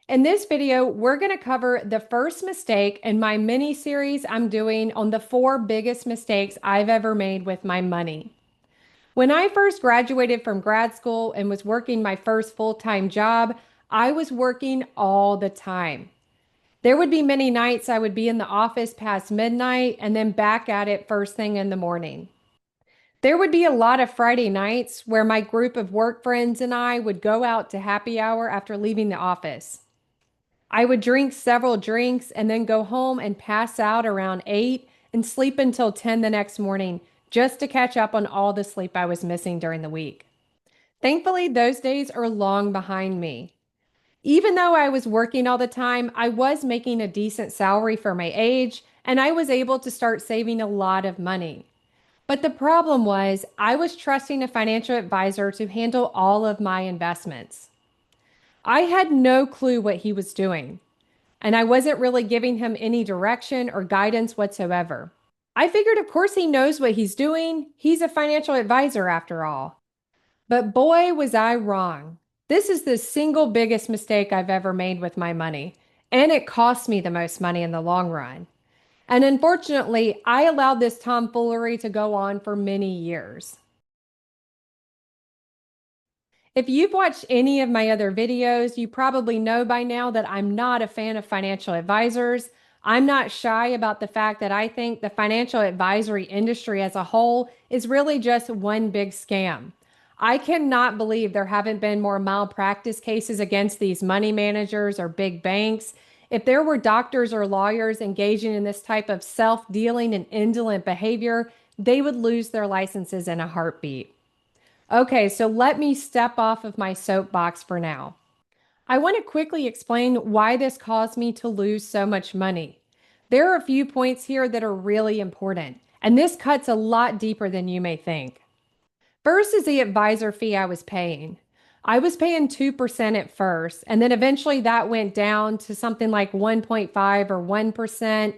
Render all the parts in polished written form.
In this video, we're going to cover the first mistake in my mini series I'm doing on the 4 biggest mistakes I've ever made with my money. When I first graduated from grad school and was working my first full-time job, I was working all the time. There would be many nights I would be in the office past midnight and then back at it first thing in the morning. There would be a lot of Friday nights where my group of work friends and I would go out to happy hour after leaving the office. I would drink several drinks and then go home and pass out around 8 and sleep until 10 the next morning just to catch up on all the sleep I was missing during the week. Thankfully, those days are long behind me. Even though I was working all the time, I was making a decent salary for my age and I was able to start saving a lot of money. But the problem was I was trusting a financial advisor to handle all of my investments. I had no clue what he was doing, and I wasn't really giving him any direction or guidance whatsoever. I figured, of course, he knows what he's doing. He's a financial advisor after all. But boy, was I wrong. This is the single biggest mistake I've ever made with my money, and it cost me the most money in the long run. And unfortunately, I allowed this tomfoolery to go on for many years. If you've watched any of my other videos, you probably know by now that I'm not a fan of financial advisors. I'm not shy about the fact that I think the financial advisory industry as a whole is really just one big scam. I cannot believe there haven't been more malpractice cases against these money managers or big banks. If there were doctors or lawyers engaging in this type of self-dealing and indolent behavior, they would lose their licenses in a heartbeat. Okay, so let me step off of my soapbox for now. I want to quickly explain why this caused me to lose so much money. There are a few points here that are really important, and this cuts a lot deeper than you may think. First is the advisor fee I was paying. I was paying 2% at first, and then eventually that went down to something like 1.5 or 1%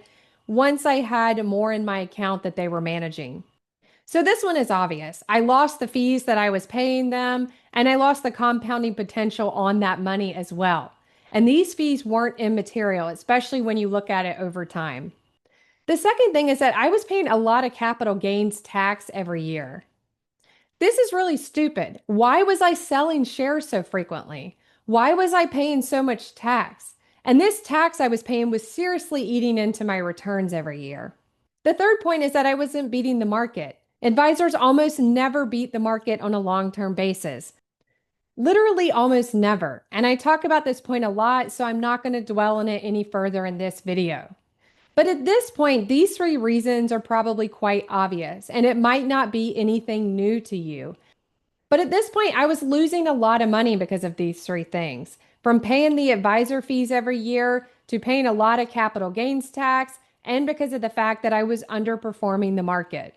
once I had more in my account that they were managing. So this one is obvious. I lost the fees that I was paying them, and I lost the compounding potential on that money as well. And these fees weren't immaterial, especially when you look at it over time. The second thing is that I was paying a lot of capital gains tax every year. This is really stupid. Why was I selling shares so frequently? Why was I paying so much tax? And this tax I was paying was seriously eating into my returns every year. The third point is that I wasn't beating the market. Advisors almost never beat the market on a long-term basis. Literally almost never. And I talk about this point a lot, so I'm not going to dwell on it any further in this video. But at this point, these 3 reasons are probably quite obvious, and it might not be anything new to you. But at this point, I was losing a lot of money because of these 3 things. From paying the advisor fees every year to paying a lot of capital gains tax, and because of the fact that I was underperforming the market.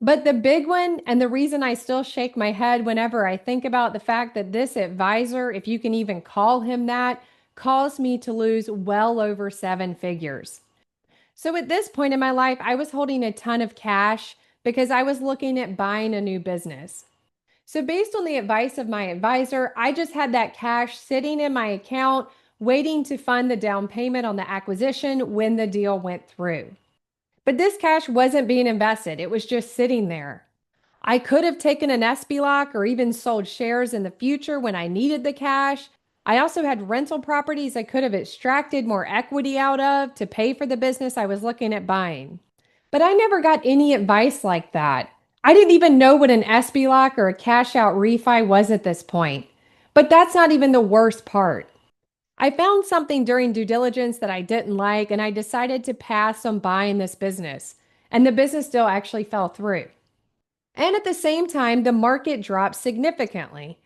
But the big one, and the reason I still shake my head whenever I think about the fact that this advisor, if you can even call him that, caused me to lose well over 7 figures. So at this point in my life, I was holding a ton of cash because I was looking at buying a new business. So based on the advice of my advisor, I just had that cash sitting in my account, waiting to fund the down payment on the acquisition when the deal went through. But this cash wasn't being invested. It was just sitting there. I could have taken an SB or even sold shares in the future when I needed the cash. I also had rental properties I could have extracted more equity out of to pay for the business I was looking at buying. But I never got any advice like that. I didn't even know what an SB or a cash out refi was at this point. But that's not even the worst part. I found something during due diligence that I didn't like, and I decided to pass on buying this business. And the business deal actually fell through. And at the same time, the market dropped significantly.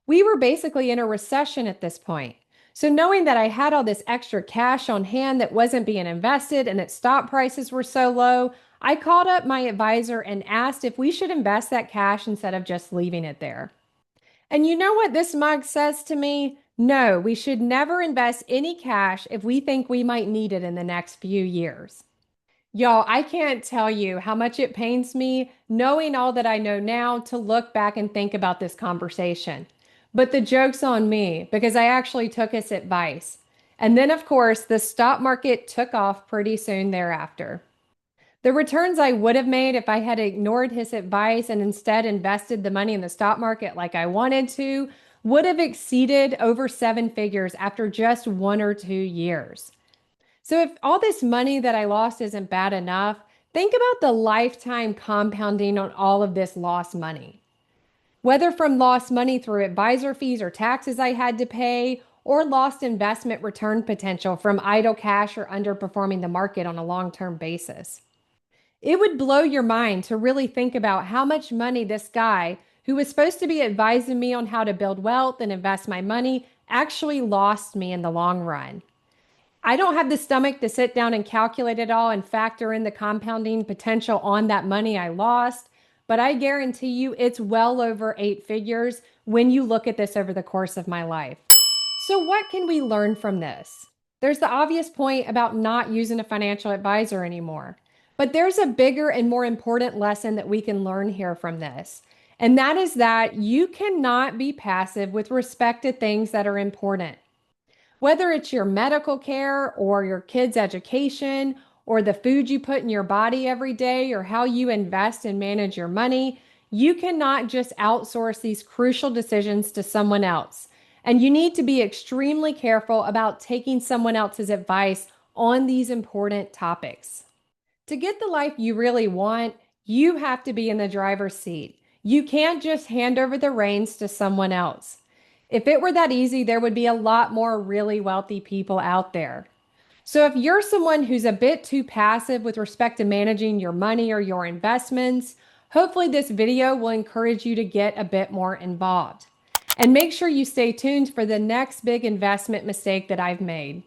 We were basically in a recession at this point. So knowing that I had all this extra cash on hand that wasn't being invested and that stock prices were so low, I called up my advisor and asked if we should invest that cash instead of just leaving it there. And you know what this mug says to me? No, we should never invest any cash if we think we might need it in the next few years. Y'all, I can't tell you how much it pains me knowing all that I know now to look back and think about this conversation. But the joke's on me because I actually took his advice. And then, of course, the stock market took off pretty soon thereafter. The returns I would have made if I had ignored his advice and instead invested the money in the stock market like I wanted to would have exceeded over seven figures after just 1 or 2 years. So, if all this money that I lost isn't bad enough, think about the lifetime compounding on all of this lost money. Whether from lost money through advisor fees or taxes I had to pay, or lost investment return potential from idle cash or underperforming the market on a long term basis. It would blow your mind to really think about how much money this guy, who was supposed to be advising me on how to build wealth and invest my money, actually lost me in the long run. I don't have the stomach to sit down and calculate it all and factor in the compounding potential on that money I lost, but I guarantee you it's well over eight figures when you look at this over the course of my life. So, what can we learn from this? There's the obvious point about not using a financial advisor anymore, but there's a bigger and more important lesson that we can learn here from this. And that is that you cannot be passive with respect to things that are important. Whether it's your medical care or your kids' education or the food you put in your body every day or how you invest and manage your money, you cannot just outsource these crucial decisions to someone else. And you need to be extremely careful about taking someone else's advice on these important topics. To get the life you really want, you have to be in the driver's seat. You can't just hand over the reins to someone else. If it were that easy, there would be a lot more really wealthy people out there. So if you're someone who's a bit too passive with respect to managing your money or your investments, hopefully this video will encourage you to get a bit more involved. And make sure you stay tuned for the next big investment mistake that I've made.